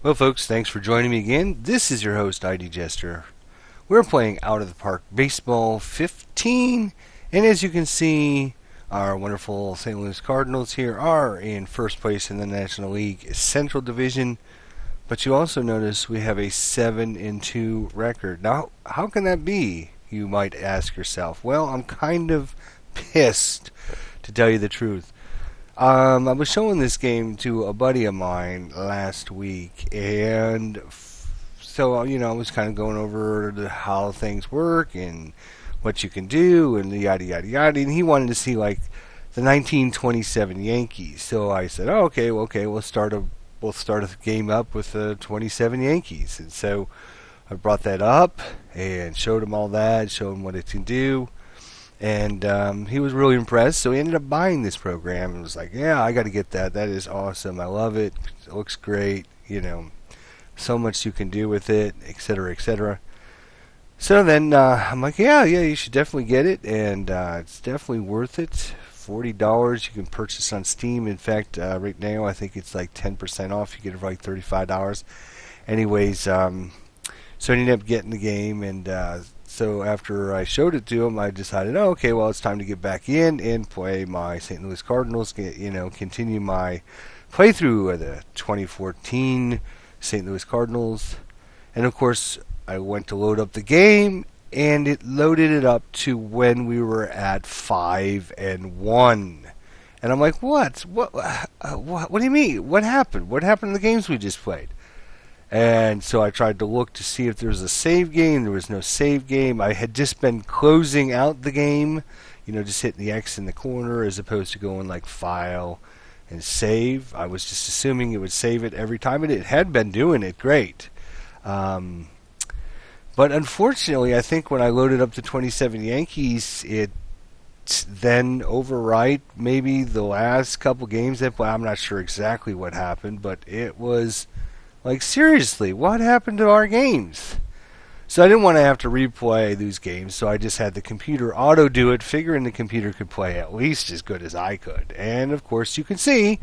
Well, folks, thanks for joining me again. This is your host, ID Jester. We're playing Out of the Park Baseball 15, and as you can see, our wonderful St. Louis Cardinals here are in first place in the National League Central Division. But you also notice we have a 7-2 record. Now, how can that be? You might ask yourself. Well, I'm kind of pissed, to tell you the truth. I was showing this game to a buddy of mine last week, and so I was kind of going over how things work and what you can do, and yada yada yada. And he wanted to see like the 1927 Yankees. So I said, "Oh, okay, we'll start a game up with the 27 Yankees." And so I brought that up and showed him all that, showed him what it can do. And he was really impressed, so he ended up buying this program and was like, "Yeah, I got to get that. That is awesome. I love it. It looks great. So much you can do with it, etc., etc." So then I'm like, "Yeah, you should definitely get it, and it's definitely worth it. $40 you can purchase on Steam. In fact, right now I think it's like 10% off. You get it for like $35. Anyways, so I ended up getting the game, and so after I showed it to him, I decided, oh, okay, well, it's time to get back in and play my St. Louis Cardinals, continue my playthrough of the 2014 St. Louis Cardinals. And of course, I went to load up the game, and it loaded it up to when we were at 5-1. And I'm like, what? What do you mean? What happened? What happened in the games we just played? And so I tried to look to see if there was a save game. There was no save game. I had just been closing out the game, just hitting the X in the corner as opposed to going like file and save. I was just assuming it would save it every time, and it had been doing it great. But unfortunately, I think when I loaded up the 27 Yankees, it then overwrite maybe the last couple games that I'm not sure exactly what happened, but it was like, seriously, what happened to our games? So I didn't want to have to replay these games, so I just had the computer auto do it, figuring the computer could play at least as good as I could. And of course, you can see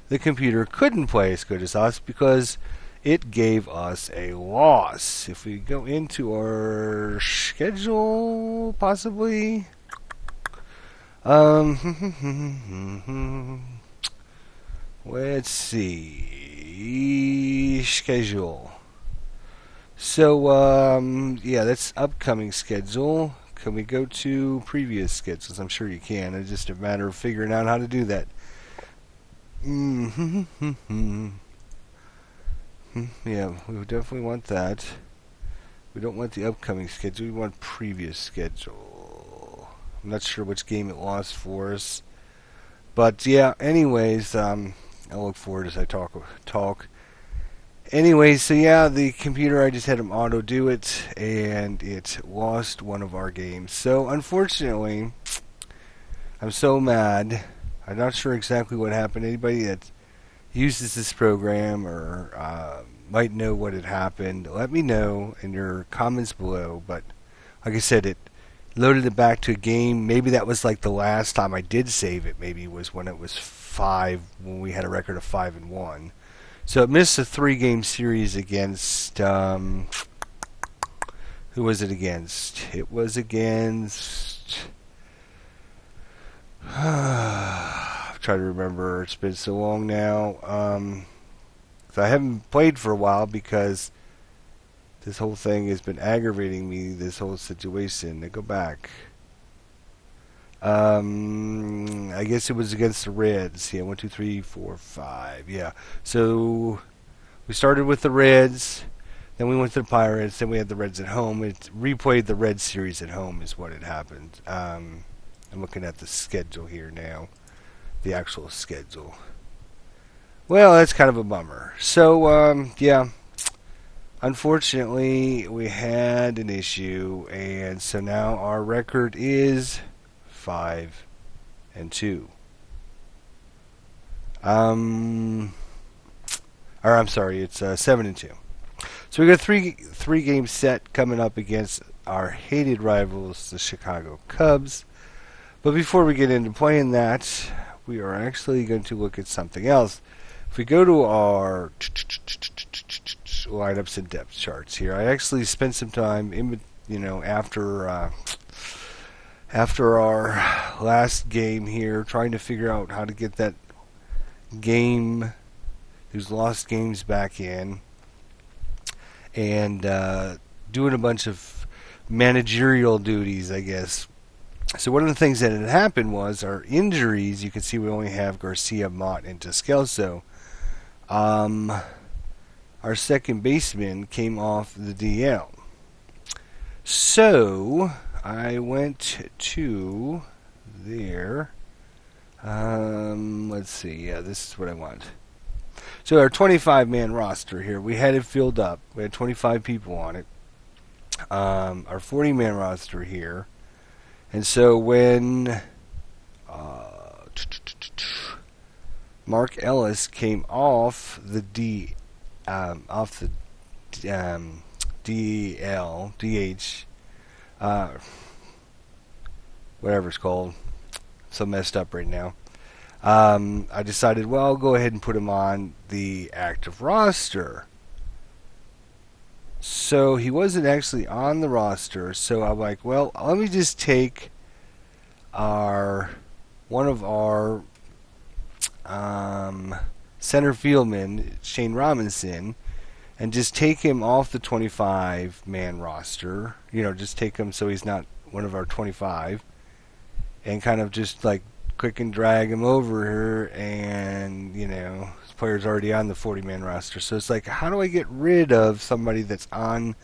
the computer couldn't play as good as us because it gave us a loss. If we go into our schedule, possibly. Let's see. Schedule. So, that's upcoming schedule. Can we go to previous schedules? I'm sure you can. It's just a matter of figuring out how to do that. Yeah, we definitely want that. We don't want the upcoming schedule. We want previous schedule. I'm not sure which game it lost for us. But, yeah, anyways, I'll look forward as I talk. Anyways, so yeah, the computer, I just had him auto do it, and it lost one of our games. So, unfortunately, I'm so mad. I'm not sure exactly what happened. Anybody that uses this program or might know what had happened, let me know in your comments below. But, like I said, it loaded it back to a game. Maybe that was like the last time I did save it. Maybe it was when it was 5, when we had a record of 5-1. So it missed a 3-game series against, who was it against? It was against, I'm trying to remember, it's been so long now. So I haven't played for a while because this whole thing has been aggravating me, this whole situation. I go back. I guess it was against the Reds. Yeah, 1, 2, 3, 4, 5. Yeah. So we started with the Reds, then we went to the Pirates, then we had the Reds at home. It replayed the Reds series at home is what had happened. I'm looking at the schedule here now, the actual schedule. Well, that's kind of a bummer. So yeah. Unfortunately, we had an issue, and so now our record is 5-2. Or I'm sorry, it's 7-2. So we got three game set coming up against our hated rivals, the Chicago Cubs. But before we get into playing that, we are actually going to look at something else. If we go to our lineups and depth charts here, I actually spent some time after our last game here, trying to figure out how to get that game, those lost games back in, and doing a bunch of managerial duties, I guess. So one of the things that had happened was our injuries. You can see we only have Garcia, Mott, and Descalso. Our second baseman came off the DL. So I went to there. Let's see. Yeah, this is what I want. So our 25-man roster here, we had it filled up. We had 25 people on it. Our 40-man roster here. And so when Mark Ellis came off the DH, whatever it's called, so messed up right now. I decided, well, I'll go ahead and put him on the active roster. So he wasn't actually on the roster, so I'm like, well, let me just take one of our center fieldmen, Shane Robinson, and just take him off the 25-man roster. Just take him so he's not one of our 25, and kind of just like quick and drag him over here, and this player's already on the 40-man roster. So it's like, how do I get rid of somebody that's on?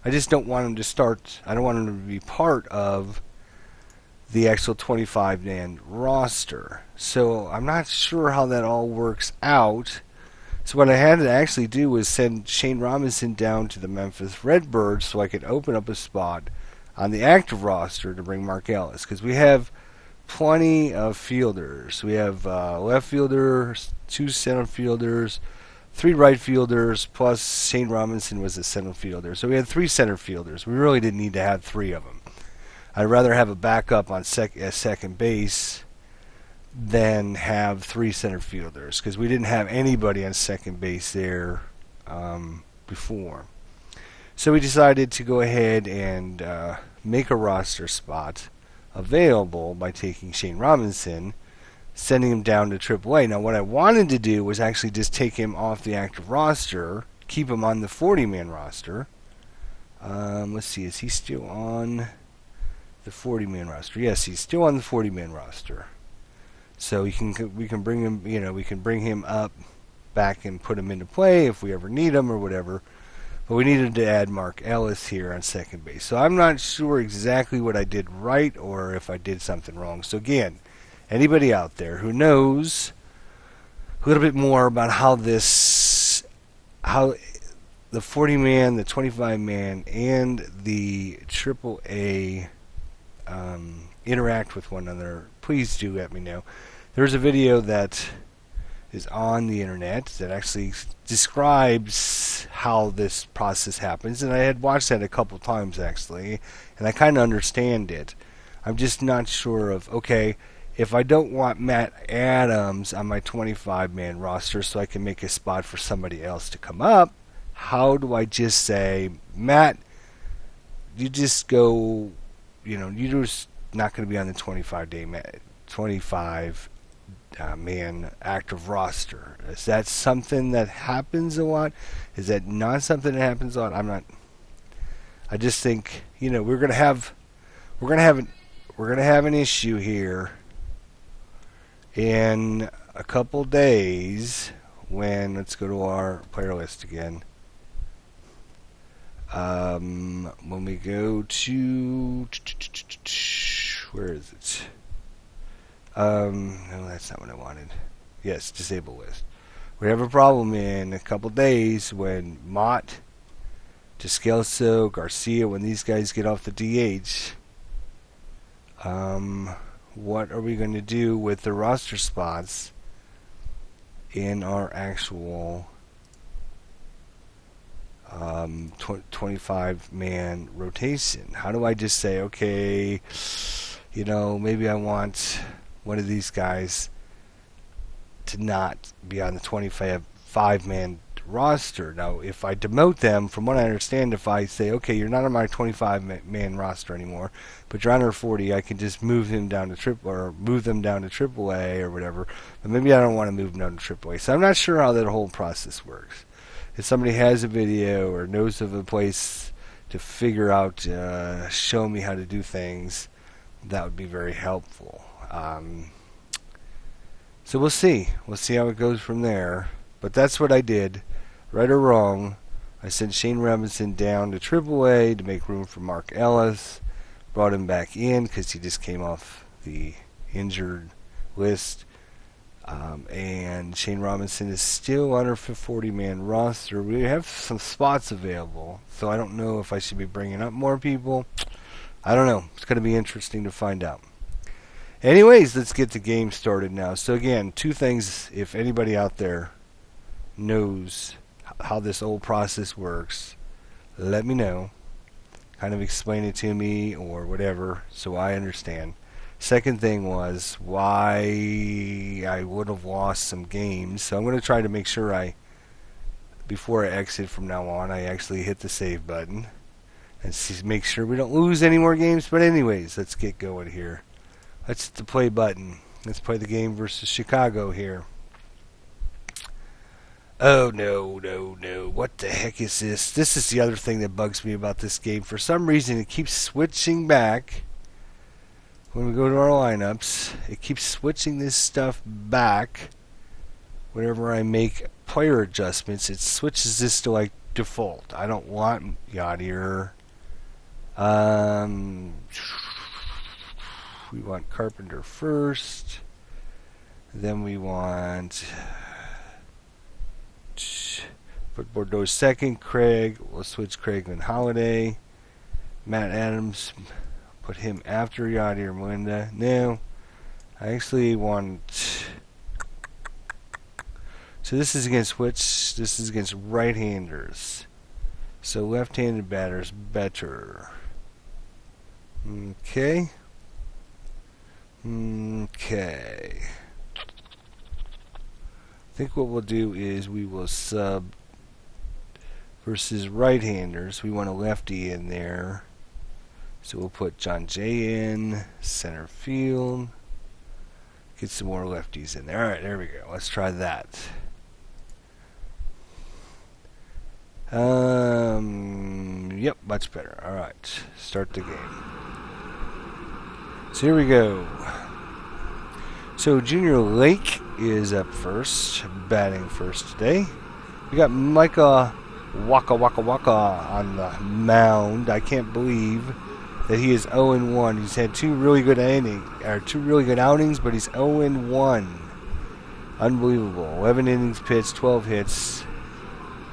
I just don't want him to start. I don't want him to be part of the actual 25-man roster. So I'm not sure how that all works out. So what I had to actually do was send Shane Robinson down to the Memphis Redbirds so I could open up a spot on the active roster to bring Mark Ellis, because we have plenty of fielders. We have left fielders, 2 center fielders, 3 right fielders, plus Shane Robinson was a center fielder. So we had 3 center fielders. We really didn't need to have 3 of them. I'd rather have a backup on second base than have 3 center fielders, because we didn't have anybody on second base there before. So we decided to go ahead and make a roster spot available by taking Shane Robinson, sending him down to AAA. Now, what I wanted to do was actually just take him off the active roster, keep him on the 40-man roster. Let's see, is he still on the 40-man roster? Yes, he's still on the 40-man roster. So we can bring him, we can bring him up back and put him into play if we ever need him or whatever. But we needed to add Mark Ellis here on second base. So I'm not sure exactly what I did right or if I did something wrong. So again, anybody out there who knows a little bit more about how the 40-man, the 25-man, and the AAA interact with one another, please do let me know. There's a video that is on the internet that actually describes how this process happens, and I had watched that a couple times actually, and I kind of understand it. I'm just not sure of, okay, if I don't want Matt Adams on my 25-man roster so I can make a spot for somebody else to come up, how do I just say, Matt, you just go, you're just not going to be on the 25-man active roster? Is that something that happens a lot? Is that not something that happens a lot? I just think, we're going to have an issue here in a couple days let's go to our player list again. When we go to, where is it? No, that's not what I wanted. Yes, disable list. We have a problem in a couple days when Mott, Descalso, Garcia, when these guys get off the DH. What are we going to do with the roster spots in our actual 25-man rotation? How do I just say, okay, maybe I want one of these guys to not be on the 25-man roster. Now, if I demote them, from what I understand, if I say, okay, you're not on my 25-man roster anymore, but you're under 40, I can just move them down to AAA or whatever. But maybe I don't want to move them down to AAA. So I'm not sure how that whole process works. If somebody has a video or knows of a place to figure out, show me how to do things, that would be very helpful. So we'll see. We'll see how it goes from there. But that's what I did. Right or wrong, I sent Shane Robinson down to AAA to make room for Mark Ellis. Brought him back in because he just came off the injured list. And Shane Robinson is still on our 40-man roster. We have some spots available, so I don't know if I should be bringing up more people. I don't know. It's going to be interesting to find out. Anyways, let's get the game started now. So again, two things. If anybody out there knows how this old process works, let me know. Kind of explain it to me or whatever so I understand. Second thing was why I would have lost some games. So I'm going to try to make sure before I exit from now on, I actually hit the save button and make sure we don't lose any more games. But anyways, let's get going here. Let's hit the play button. Let's play the game versus Chicago here. Oh, no. What the heck is this? This is the other thing that bugs me about this game. For some reason, it keeps switching back. When we go to our lineups, it keeps switching this stuff back. Whenever I make player adjustments, it switches this to like default. I don't want Yadier. We want Carpenter first. Then we want put Bordeaux second. Craig. We'll switch Craig and Holiday. Matt Adams. Put him after Yadier Melinda. No. I actually want... So this is against which? This is against right-handers. So left-handed batters better. Okay. I think what we'll do is we will sub versus right-handers. We want a lefty in there. So we'll put John Jay in center field. Get some more lefties in there. Alright, there we go. Let's try that. Yep, much better. Alright, start the game. So here we go. So Junior Lake is up first, batting first today. We got Micah Waka on the mound. I can't believe that he is 0-1. He's had two really good outings, but he's 0-1. Unbelievable. 11 innings pitched, 12 hits,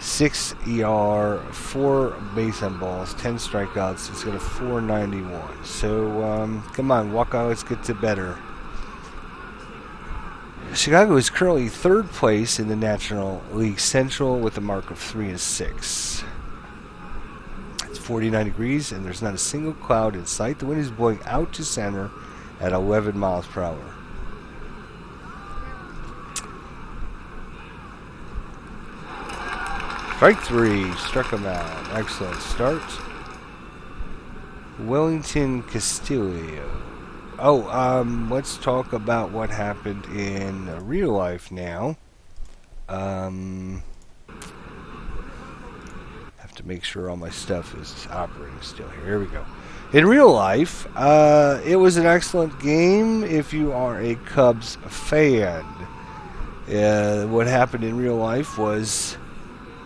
6 ER, 4 base on balls, 10 strikeouts. He's got a 4.91. So, come on, Waka, let's get to better. Chicago is currently third place in the National League Central with a mark of 3-6. 49 degrees, and there's not a single cloud in sight. The wind is blowing out to center at 11 miles per hour. Strike 3, struck him out. Excellent start. Wellington Castillo. Let's talk about what happened in real life now. To make sure all my stuff is operating still here. Here we go. In real life, it was an excellent game if you are a Cubs fan. What happened in real life was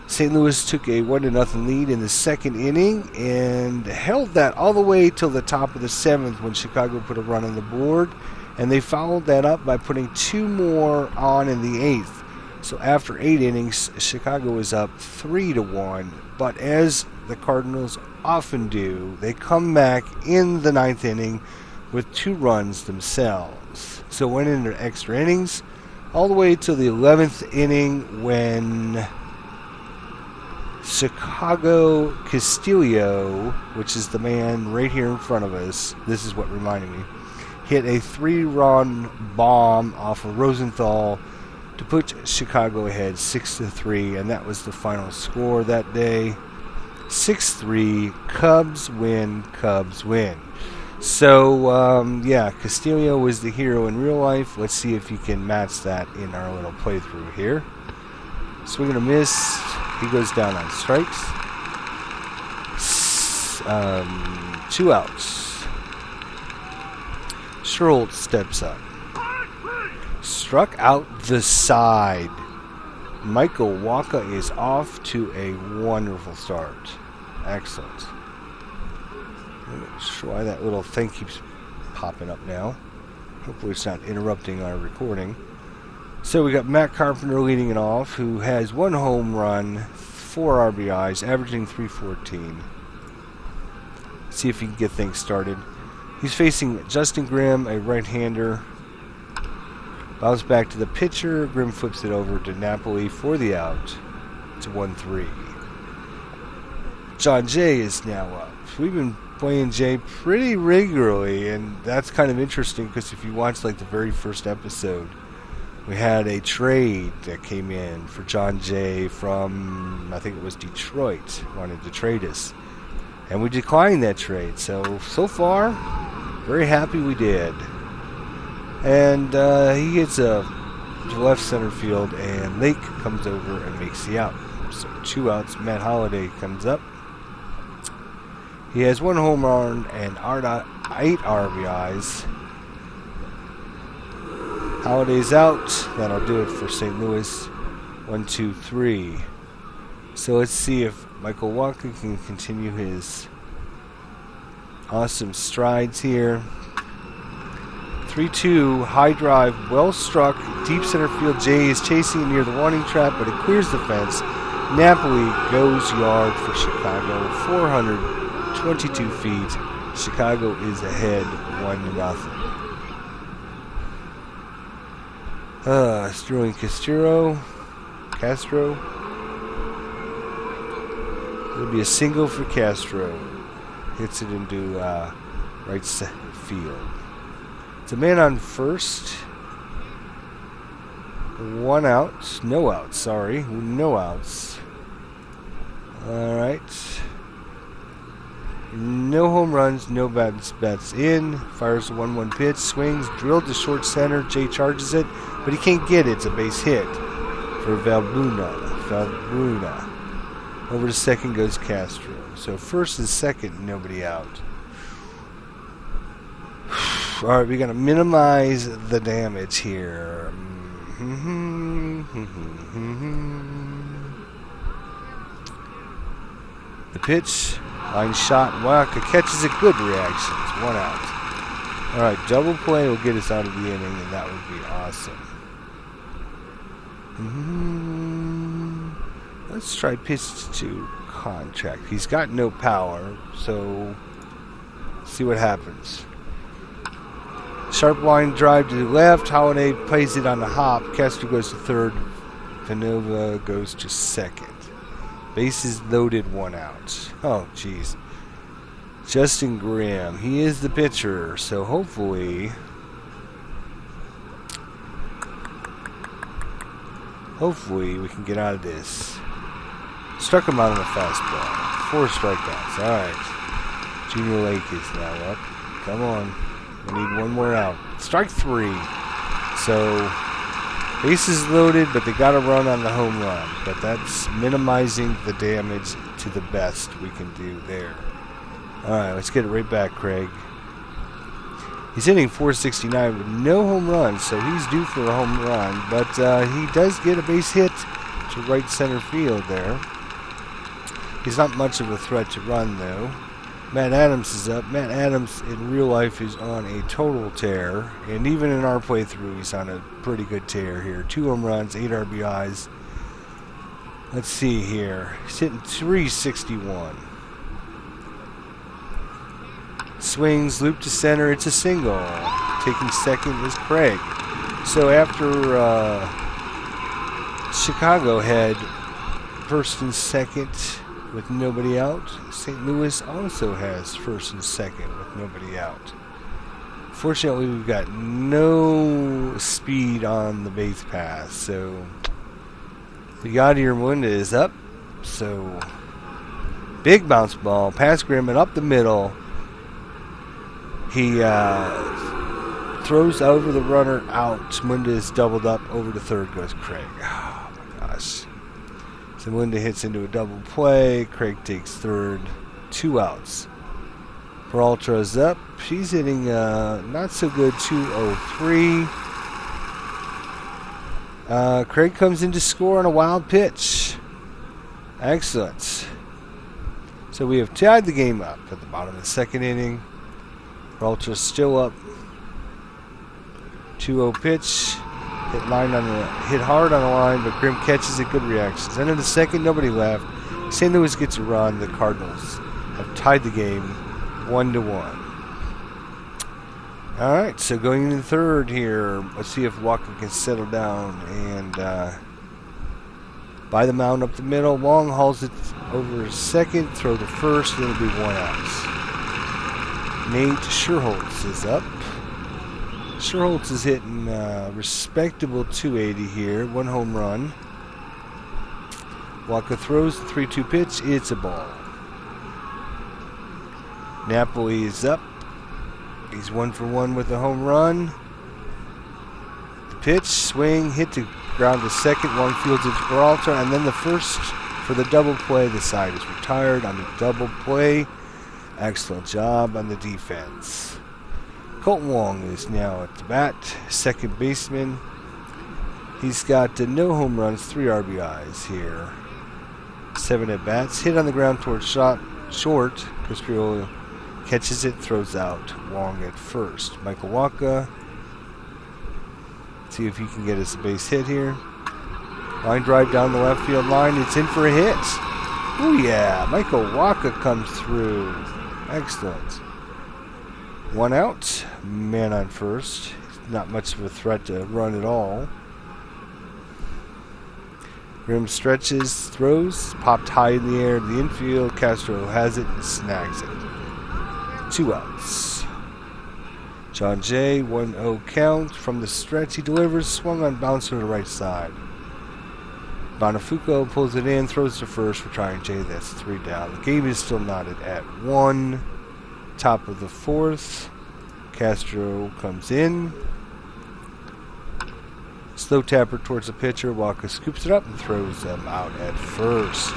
St. Louis took a 1-0 lead in the second inning and held that all the way till the top of the seventh when Chicago put a run on the board, and they followed that up by putting 2 more on in the eighth. So after 8 innings, Chicago was up 3-1. But as the Cardinals often do, they come back in the 9th inning with 2 runs themselves. So went into extra innings all the way to the 11th inning when Chicago Castillo, which is the man right here in front of us, this is what reminded me, hit a 3-run bomb off of Rosenthal to put Chicago ahead 6-3, and that was the final score that day. 6-3, Cubs win, Cubs win. So, yeah, Castillo was the hero in real life. Let's see if you can match that in our little playthrough here. Swing and a miss. He goes down on strikes. 2 outs. Schultz steps up. Struck out the side. Michael Wacha is off to a wonderful start. Excellent. Let's try that little thing keeps popping up now. Hopefully it's not interrupting our recording. So we got Matt Carpenter leading it off, who has 1 home run, 4 RBIs, averaging .314. See if he can get things started. He's facing Justin Grimm, a right-hander. Bounce back to the pitcher. Grimm flips it over to Napoli for the out. It's 1-3. John Jay is now up. We've been playing Jay pretty regularly, and that's kind of interesting because if you watch like the very first episode, we had a trade that came in for John Jay from, I think it was Detroit, wanted to trade us. And we declined that trade. So far, very happy we did. And he hits a left center field, and Lake comes over and makes the out. So 2 outs. Matt Holliday comes up. He has 1 home run and 8 RBIs. Holliday's out. That'll do it for St. Louis. 1-2-3. So let's see if Michael Wacha can continue his awesome strides here. 3-2, high drive, well struck, deep center field. Jay is chasing near the warning trap, but it clears the fence. Napoli goes yard for Chicago, 422 feet. Chicago is ahead 1-0. Sterling Castro. It'll be a single for Castro. Hits it into right field. It's a man on first. 1 out. No outs, sorry. No outs. Alright. No home runs, no bats in. Fires a 1-1 pitch. Swings, drilled to short center. Jay charges it, but he can't get it. It's a base hit for Valbuena. Over to second goes Castro. So first and second, nobody out. Alright, we're going to minimize the damage here. The pitch, line shot, Wacha catches it, good reaction. It's 1 out. Alright, double play will get us out of the inning, and that would be awesome. Let's try pitch to contract. He's got no power, so see what happens. Sharp line drive to the left. Holliday plays it on the hop. Castro goes to third. Vanova goes to second. Bases loaded, 1 out. Oh, jeez. Justin Grimm. He is the pitcher, so hopefully we can get out of this. Struck him out on a fastball. 4 strikeouts. Alright. Junior Lake is now up. Come on. We need 1 more out. Strike 3. So, bases loaded, but they got to run on the home run. But that's minimizing the damage to the best we can do there. Alright, let's get it right back, Craig. He's hitting .469 with no home runs, so he's due for a home run. But he does get a base hit to right center field there. He's not much of a threat to run, though. Matt Adams is up. Matt Adams in real life is on a total tear. And even in our playthrough, he's on a pretty good tear here. 2 home runs, 8 RBIs. Let's see here. He's hitting .361. Swings, loop to center. It's a single. Taking second is Craig. So after Chicago had first and second with nobody out, St. Louis also has first and second with nobody out. Fortunately, we've got no speed on the base pass, so the Yadier is up. So big bounce ball, past Grimm and up the middle. He throws over the runner out. Munda is doubled up. Over to third goes Craig. Oh my gosh. So Munda hits into a double play. Craig takes third. 2 outs. Peralta's up. She's hitting not so good 2-0-3. Craig comes in to score on a wild pitch. Excellent. So we have tied the game up at the bottom of the second inning. Peralta's still up. 2-0 pitch. Hit hard on the line, but Grimm catches it. Good reactions. End of the second, nobody left. St. Louis gets a run. The Cardinals have tied the game 1-1. All right, so going into the third here, let's see if Walker can settle down and by the mound up the middle. Long hauls it over second, throw to first, then it'll be 1 out. Nate Sherholtz is up. Sherholtz is hitting respectable 280 here, 1 home run. Walker throws the 3-2 pitch. It's a ball. Napoli is up. He's 1 for 1 with a home run. The pitch, swing, hit to ground to second. Long fields it to Peralta, and then the first for the double play. The side is retired on the double play. Excellent job on the defense. Colton Wong is now at the bat, second baseman. He's got no home runs, 3 RBIs here. 7 at bats. Hit on the ground towards short. Chris Pirola catches it, throws out. Wong at first. Michael Wacha. See if he can get us a base hit here. Line drive down the left field line. It's in for a hit. Oh yeah, Michael Wacha comes through. Excellent. 1 out. Man on first. Not much of a threat to run at all. Grimm stretches, throws, popped high in the air to the infield. Castro has it and snags it. 2 outs. John Jay, 1-0 count. From the stretch, he delivers, swung on, bounce to the right side. Bonafuco pulls it in, throws to first for John Jay. That's 3 down. The game is still knotted at 1. Top of the 4th. Castro comes in. Slow tapper towards the pitcher. Walker scoops it up and throws them out at first.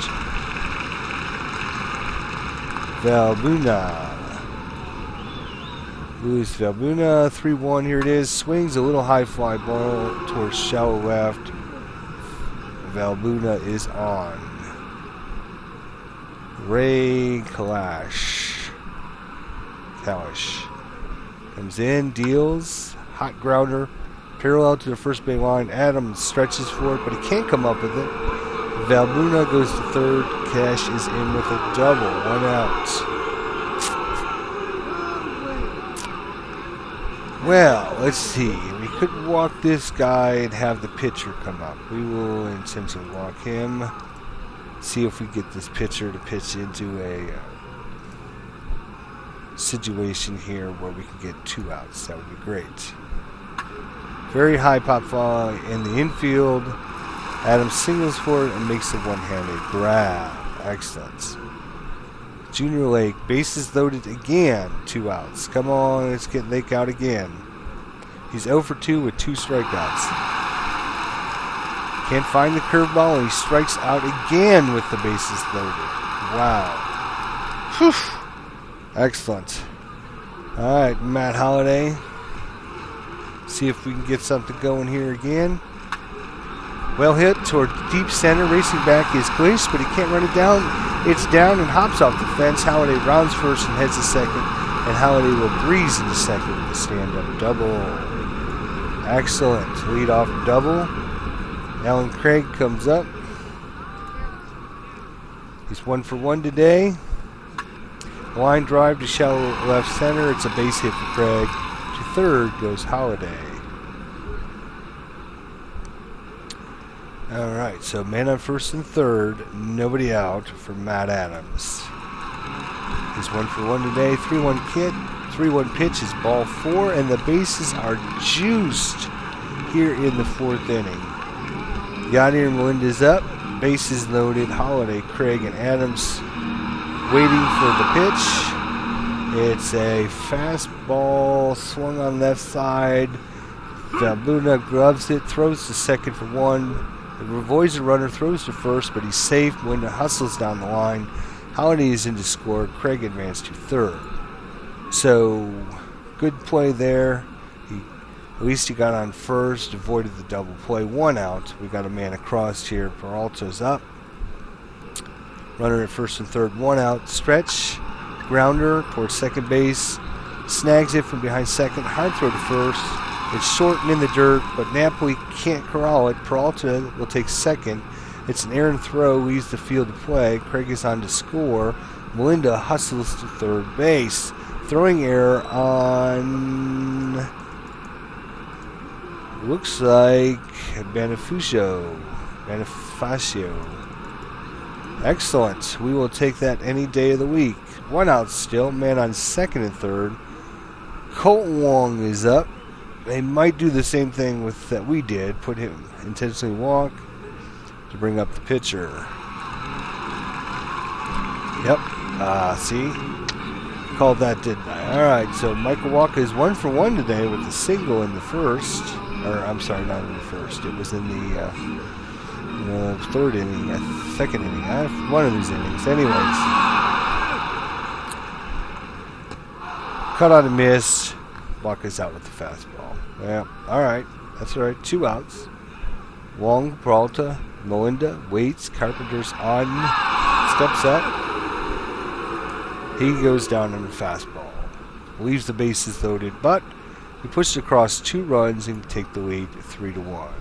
Valbuna. Luis Valbuna, 3-1. Here it is. Swings a little high fly ball towards shallow left. Valbuna is on. Ray Kalash comes in, deals, hot grounder, parallel to the first base line. Adams stretches for it, but he can't come up with it. Valbuna goes to third. Cash is in with a double. 1 out. Well, let's see. We could walk this guy and have the pitcher come up. We will intentionally walk him. See if we get this pitcher to pitch into a situation here where we can get 2 outs. That would be great. Very high pop fly in the infield. Adams singles for it and makes a one-handed grab. Excellent. Junior Lake, bases loaded again. 2 outs. Come on, let's get Lake out again. He's 0 for 2 with 2 strikeouts. Can't find the curveball, and he strikes out again with the bases loaded. Wow. Whew. Excellent. All right, Matt Holliday. See if we can get something going here again. Well hit toward deep center. Racing back is Glish, but he can't run it down. It's down and hops off the fence. Holliday rounds first and heads to second. And Holliday will breeze into second with a stand-up double. Excellent. Lead-off double. Alan Craig comes up. He's 1 for 1 today. Line drive to shallow left center. It's a base hit for Craig. To third goes Holliday. All right, so man on first and third. Nobody out for Matt Adams. He's 1 for 1 today. 3-1 hit. 3-1 pitch is ball 4, and the bases are juiced here in the 4th inning. Yadier Melinda's up, bases loaded. Holiday, Craig, and Adams waiting for the pitch. It's a fastball swung on left side. Luna gloves it, throws to second for 1. Avoids the runner, throws to first, but he's safe. Melinda hustles down the line. Holiday is in to score. Craig advanced to third. So, good play there. At least he got on first, avoided the double play. 1 out. We got a man across here. Peralta's up. Runner at first and third. 1 out. Stretch. Grounder towards second base. Snags it from behind second. Hard throw to first. It's short and in the dirt, but Napoli can't corral it. Peralta will take second. It's an errant throw, leaves the field to play. Craig is on to score. Melinda hustles to third base. Throwing error on, looks like Bonifacio. Excellent. We will take that any day of the week. 1 out still. Man on second and third. Colton Wong is up. They might do the same thing that we did. Put him intentionally walk to bring up the pitcher. Yep. See? Called that, didn't I? Alright, so Michael Walker is 1 for 1 today with a single in the first. Or, I'm sorry, not in the first. It was in the third inning, second inning. One of these innings. Anyways. Cut out and miss. Walker's out with the fastball. Yeah, alright. That's alright. 2 outs. Wong, Peralta, Melinda, waits. Carpenter's on. Steps up. He goes down on the fastball. Leaves the bases loaded, but he pushed across 2 runs and take the lead 3-1.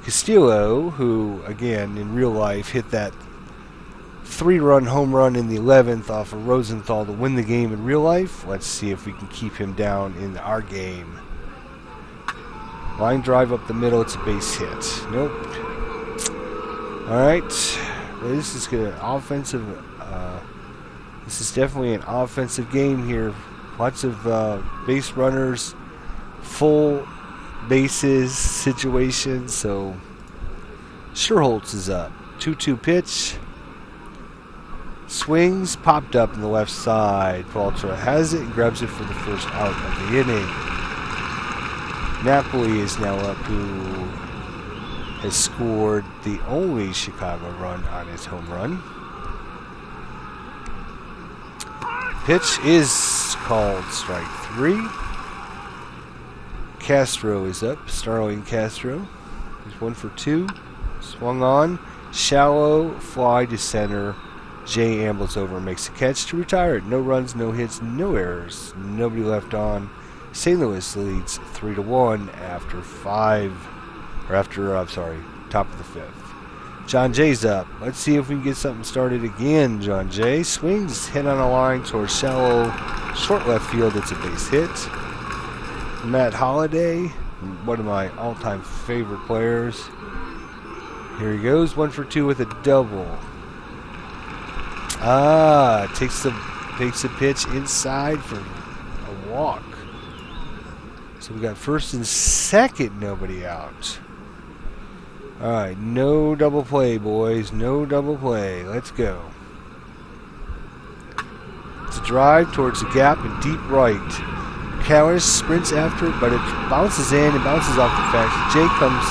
Castillo, who, again, in real life, hit that 3-run home run in the 11th off of Rosenthal to win the game in real life. Let's see if we can keep him down in our game. Line drive up the middle. It's a base hit. Nope. All right. This is good. Offensive. This is definitely an offensive game here. Lots of base runners, full bases situation. So Sherholtz is up. 2-2 pitch. Swings, popped up in the left side. Peralta has it and grabs it for the first out of the inning. Napoli is now up, who has scored the only Chicago run on his home run. Pitch is called strike 3. Castro is up. Starling Castro. He's 1 for 2. Swung on. Shallow fly to center. Jay ambles over and makes a catch to retire it. No runs, no hits, no errors. Nobody left on. St. Louis leads 3-1 after top of the 5th. John Jay's up. Let's see if we can get something started again. John Jay swings, hit on a line towards shallow short left field. It's a base hit. Matt Holliday, one of my all-time favorite players. Here he goes, 1 for 2 with a double. Takes the pitch inside for a walk. So we got first and second, nobody out. Alright, no double play, boys. No double play. Let's go. It's a drive towards the gap in deep right. Callis sprints after it, but it bounces in and bounces off the fence. Jay comes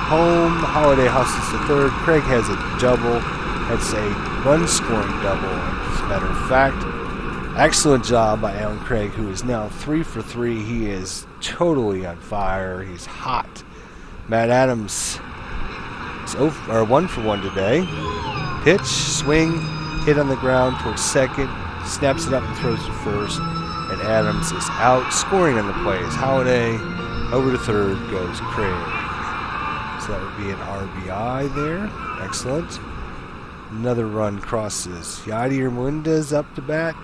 home. Holiday hustles to third. Craig has a double. That's a run-scoring double, as a matter of fact. Excellent job by Alan Craig, who is now 3 for 3. He is totally on fire. He's hot. Matt Adams is 1 for 1 today. Pitch, swing, hit on the ground towards second, snaps it up and throws to first, and Adams is out. Scoring on the play is Holiday. Over to third goes Craig. So that would be an RBI there. Excellent. Another run crosses. Yadier Melinda's up to bat.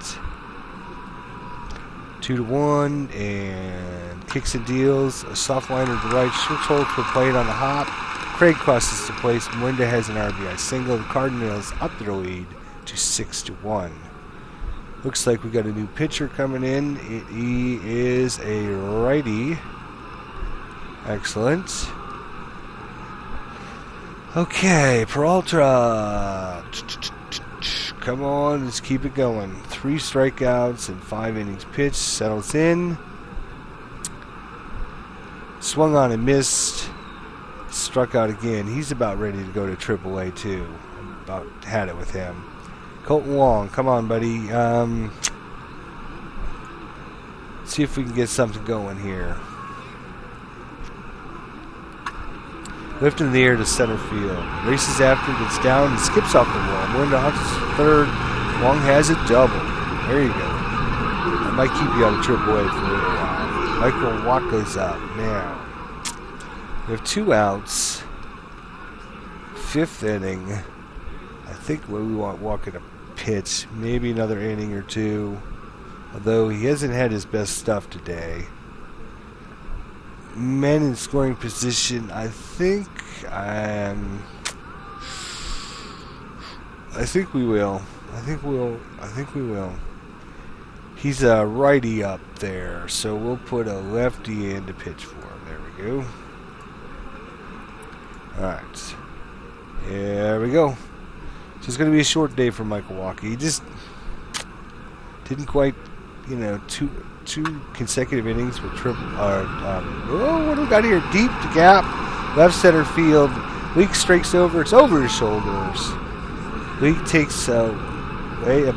2-1, and kicks and deals. A soft liner to the right. Sherholtz for playing on the hop. Craig crosses to place. Melinda has an RBI single. The Cardinals up their lead to 6-1. Looks like we got a new pitcher coming in. He is a righty. Excellent. Okay, Peralta. Come on, let's keep it going. 3 strikeouts and 5 innings pitched. Settles in. Swung on and missed. Struck out again. He's about ready to go to AAA too. About had it with him. Colton Wong, come on, buddy. See if we can get something going here. Lifting in the air to center field. Races after, gets down, and skips off the wall. Windows third. Wong has a double. There you go. That might keep you out of AAA for a little while. Michael Waka's up now. We have 2 outs. 5th inning. I think we want Walker to pitch. Maybe another inning or 2. Although he hasn't had his best stuff today. Men in scoring position, I think we will. I think we will. He's a righty up there, so we'll put a lefty in to pitch for him. There we go. Alright. There we go. So it's going to be a short day for Michael Walker. He just didn't quite, two consecutive innings with triple. What do we got here? Deep to gap, left center field. Leak strikes over. It's over his shoulders. Leak takes a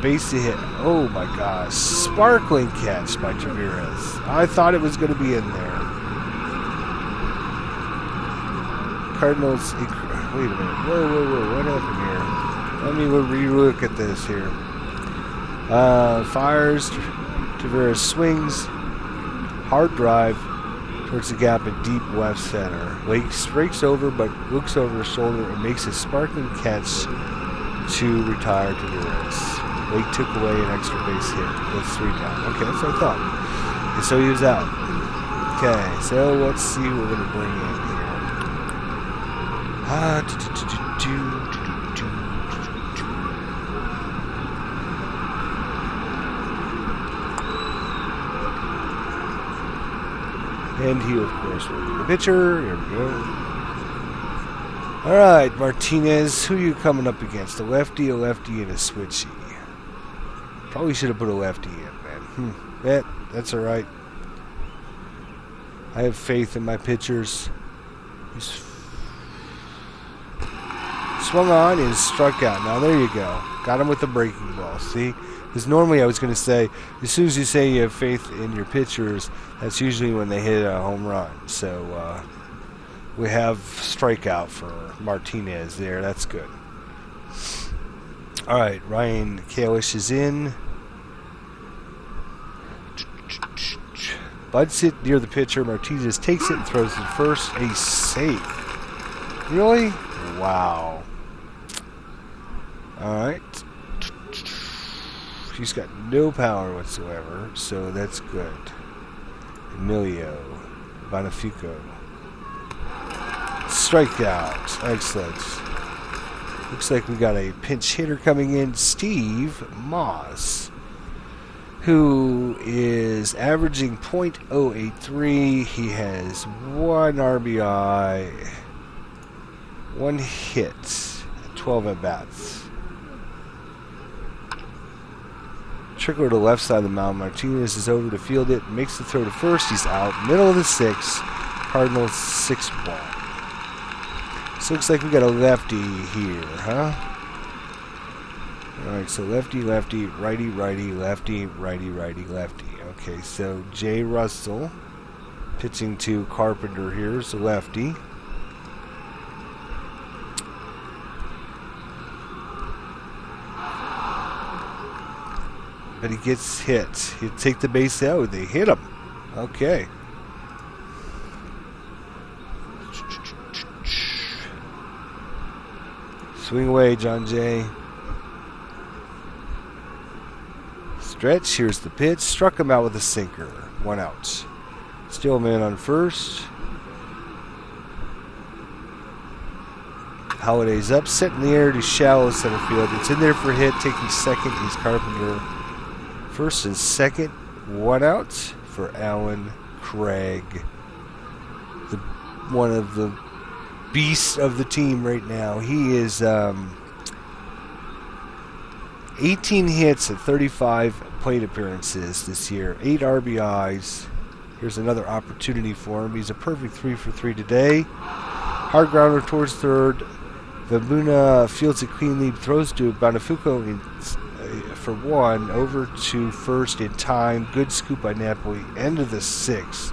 base hit. Oh my gosh! Sparkling catch by Taveras. I thought it was going to be in there. Cardinals. Wait a minute. Whoa! What happened here? Let me re-look at this here. Fires. Taveras swings, hard drive towards the gap in deep left center. Lake breaks over but looks over his shoulder and makes a sparkling catch to retire Taveras. Lake took away an extra base hit. That's 3 down. Okay, that's what I thought. And so he was out. Okay, so let's see what we're going to bring in here. And he, of course, will be the pitcher. Here we go. All right, Martinez. Who are you coming up against? A lefty, and a switchy. Probably should have put a lefty in, man. That's all right. I have faith in my pitchers. He's swung on and struck out. Now, there you go. Got him with the breaking ball. See? Because normally I was going to say, as soon as you say you have faith in your pitchers, that's usually when they hit a home run. So we have strikeout for Martinez there. That's good. All right, Ryan Kalish is in. Buds it near the pitcher. Martinez takes it and throws it first. A safe. Really? Wow. All right. He's got no power whatsoever, so that's good. Emilio Bonifico. Strikeout. Excellent. Looks like we got a pinch hitter coming in, Steve Moss, who is averaging .083. He has 1 RBI, 1 hit, 12 at-bats. Trickler to the left side of the mound. Martinez is over to field it. Makes the throw to first. He's out. Middle of the 6th. Cardinals 6 ball. So looks like we got a lefty here, huh? Alright, so lefty, lefty, righty, righty, lefty, righty, righty, lefty. Okay, so Jay Russell pitching to Carpenter here is the lefty. But he gets hit. He'll take the base out. They hit him. Okay. Swing away, John Jay. Stretch. Here's the pitch. Struck him out with a sinker. 1 out. Still a man on first. Holiday's up. Set in the air to shallow center field. It's in there for a hit. Taking second. He's Carpenter. First and second, 1 out for Alan Craig. One of the beasts of the team right now. He is 18 hits and 35 plate appearances this year. 8 RBIs. Here's another opportunity for him. He's a perfect 3 for 3 today. Hard grounder towards third. Vabuna fields it cleanly, throws to Bonafuco for 1, over to first in time. Good scoop by Napoli. End of the 6th.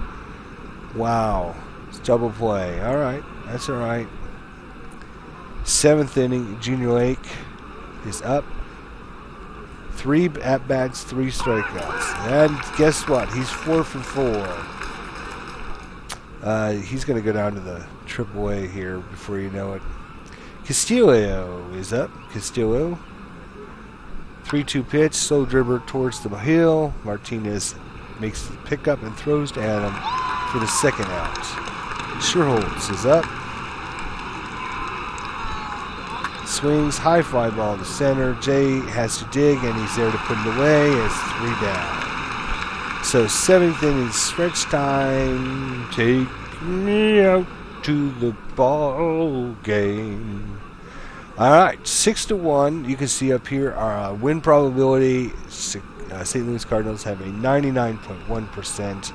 Wow. It's double play. All right. That's all right. 7th inning, Junior Lake is up. 3 at-bats, 3 strikeouts. And guess what? He's 4 for 4. He's going to go down to the AAA here before you know it. Castillo is up. Castillo. 3-2 pitch, slow dribbler towards the hill. Martinez makes the pickup and throws to Adam for the second out. Sherholtz is up. Swings, high fly ball to center. Jay has to dig, and he's there to put it away. It's 3 down. So 7th inning stretch time. Take me out to the ball game. All right, 6-1. You can see up here our win probability. St. Louis Cardinals have a 99.1%.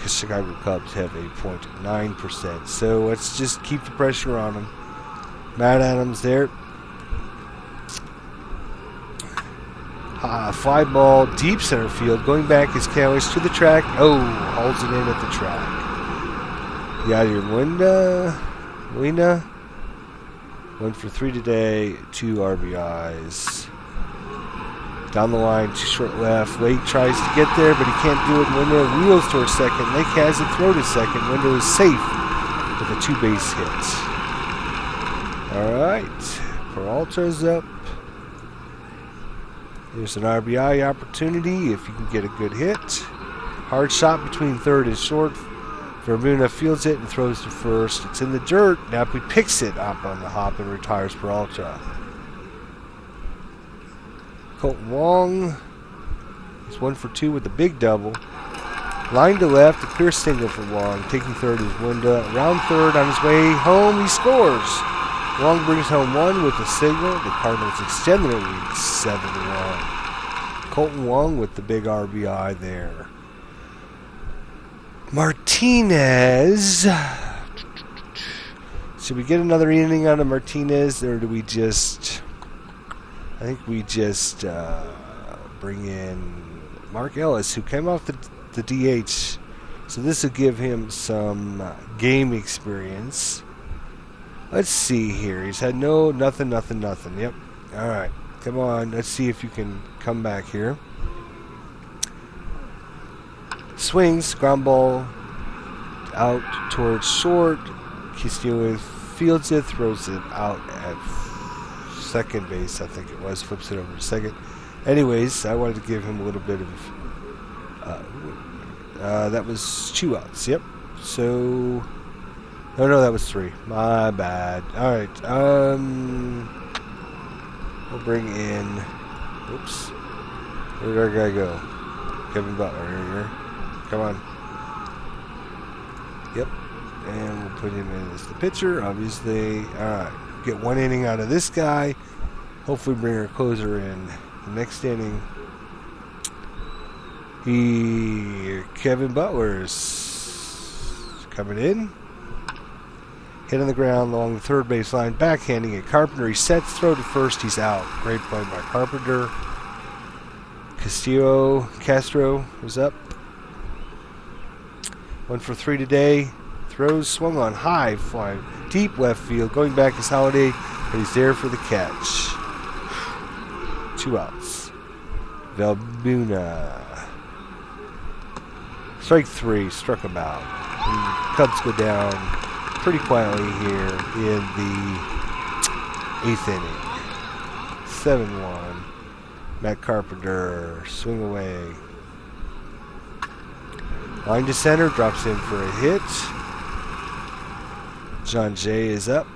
The Chicago Cubs have a 0.9%. So let's just keep the pressure on them. Matt Adams there. Fly ball, deep center field. Going back is Kalish to the track. Oh, holds it in at the track. Yadier Molina. 1 for 3 today. 2 RBIs. Down the line to short left. Lake tries to get there, but he can't do it. Window wheels towards second. Lake has it throw to second. Window is safe with a 2-base hit. Alright. Peralta's up. There's an RBI opportunity if you can get a good hit. Hard shot between third and short. Verbuna fields it and throws to first. It's in the dirt. Napoli picks it up on the hop and retires Peralta. Colton Wong is 1 for 2 with a big double. Line to left, a clear single for Wong. Taking third is Wunda. Around third, on his way home, he scores. Wong brings home 1 with a single. The Cardinals extend their lead 7-1. Colton Wong with the big RBI there. Martinez. Should we get another inning out of Martinez, or do we just... I think we just bring in Mark Ellis, who came off the DH. So this will give him some game experience. Let's see here. He's had nothing. Yep. All right. Come on. Let's see if you can come back here. Swings. Ground ball out towards short. Castillo fields it. Throws it out at second base, I think it was. Flips it over to second. Anyways, I wanted to give him a little bit of... that was 2 outs. Yep. So... No, that was 3. My bad. Alright. We'll bring in... Oops. Where did our guy go? Kevin Butler. Here. Come on. Yep. And we'll put him in as the pitcher, obviously. Alright. Get 1 inning out of this guy. Hopefully bring our closer in the next inning. Kevin Butler's coming in. Hit on the ground along the third base line. Backhanding it. Carpenter, he sets, throw to first. He's out. Great play by Carpenter. Castro was up. 1 for 3 today. Throws, swung on high, flying deep left field. Going back is Holiday, but he's there for the catch. 2 outs. Valbuna. Strike 3, struck him out. And Cubs go down pretty quietly here in the 8th inning. 7-1. Matt Carpenter, swing away. Line to center, drops in for a hit. John Jay is up.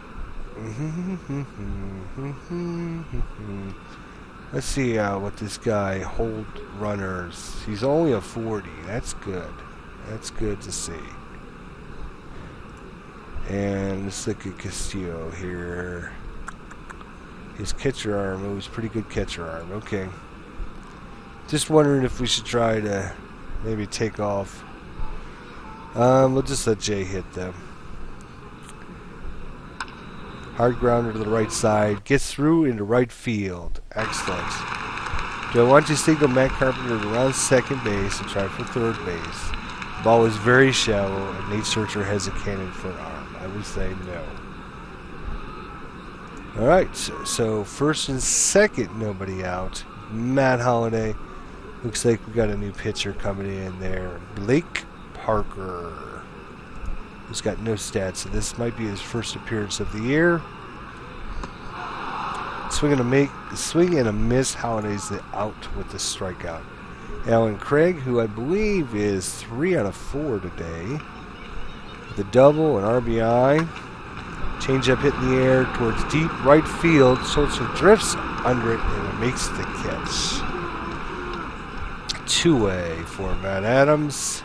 Let's see what this guy hold runners. He's only a 40. That's good. That's good to see. And let's look at Castillo here. His catcher arm. It was pretty good catcher arm. Okay. Just wondering if we should try to maybe take off. We'll just let Jay hit them. Hard grounder to the right side. Gets through into right field. Excellent. Do I want to signal Matt Carpenter around second base and try for third base? The ball is very shallow, and Nate Searcher has a cannon for an arm. I would say no. Alright, so first and second, nobody out. Matt Holliday. Looks like we got a new pitcher coming in there. Blake Parker. He's got no stats, so this might be his first appearance of the year. Swing and a miss. Holliday's out with the strikeout. Alan Craig, who I believe is 3 out of 4 today, with a double, an RBI. Changeup hit in the air towards deep right field. Schultz drifts under it and makes the catch. Two-way for Matt Adams.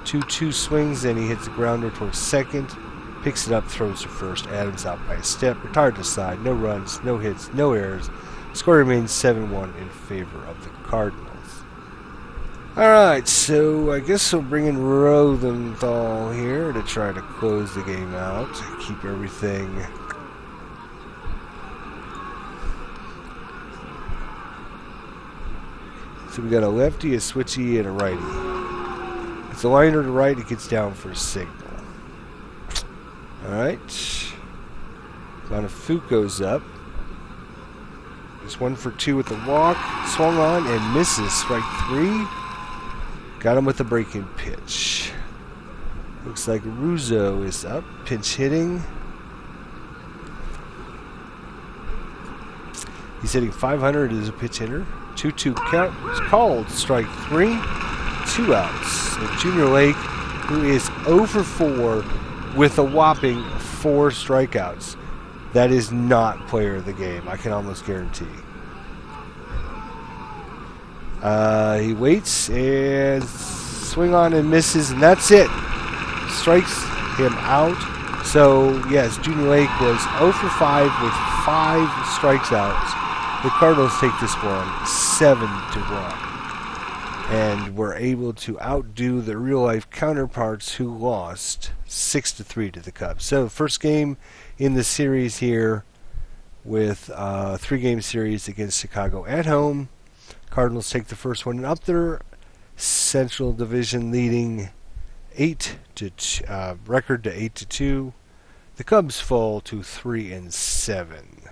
2-2 swings, and he hits the grounder towards second. Picks it up, throws to first. Adams out by a step. Retired to side. No runs, no hits, no errors. Score remains 7-1 in favor of the Cardinals. Alright, so I guess we'll bring in Rosenthal here to try to close the game out. Keep everything so we got a lefty, a switchy, and a righty. It's a liner to right, it gets down for a signal. Alright. Bonifuk goes up. Just 1 for 2 with the walk. Swung on and misses. Strike 3. Got him with a breaking pitch. Looks like Ruzzo is up. Pinch hitting. He's hitting 500 as a pitch hitter. 2-2 count is called. Strike 3. 2 outs. And Junior Lake, who is 0 for 4 with a whopping 4 strikeouts. That is not player of the game, I can almost guarantee. He waits and swing on and misses, and that's it. Strikes him out. So, yes, Junior Lake was 0 for 5 with 5 strikes out. The Cardinals take this one 7-1. And were able to outdo the real-life counterparts who lost 6-3 to the Cubs. So, first game in the series here with a 3-game series against Chicago at home. Cardinals take the first one up their Central Division, leading record to 8-2. The Cubs fall to 3-7.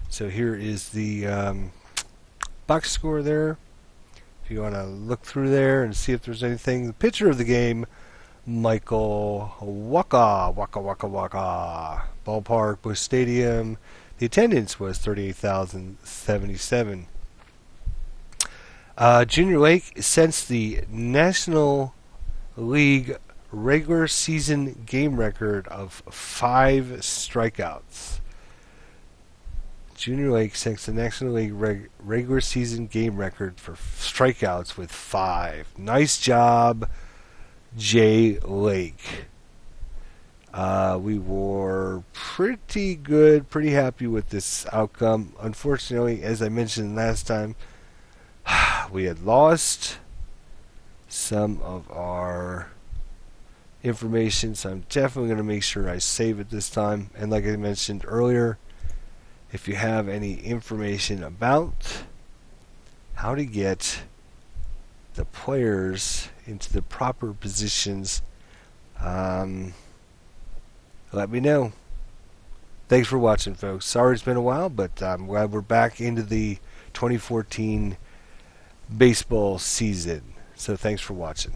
So here is the box score there. If you want to look through there and see if there's anything. The pitcher of the game, Michael Waka. Ballpark, Busch Stadium. The attendance was 38,077. Junior Lake sets the National League regular season game record of 5 strikeouts. Junior Lake sets the National League regular season game record for strikeouts with 5. Nice job, Jay Lake. We were pretty good, pretty happy with this outcome. Unfortunately, as I mentioned last time, we had lost some of our information, so I'm definitely going to make sure I save it this time. And like I mentioned earlier, if you have any information about how to get the players into the proper positions, let me know. Thanks for watching, folks. Sorry it's been a while, but I'm glad we're back into the 2014 baseball season. So thanks for watching.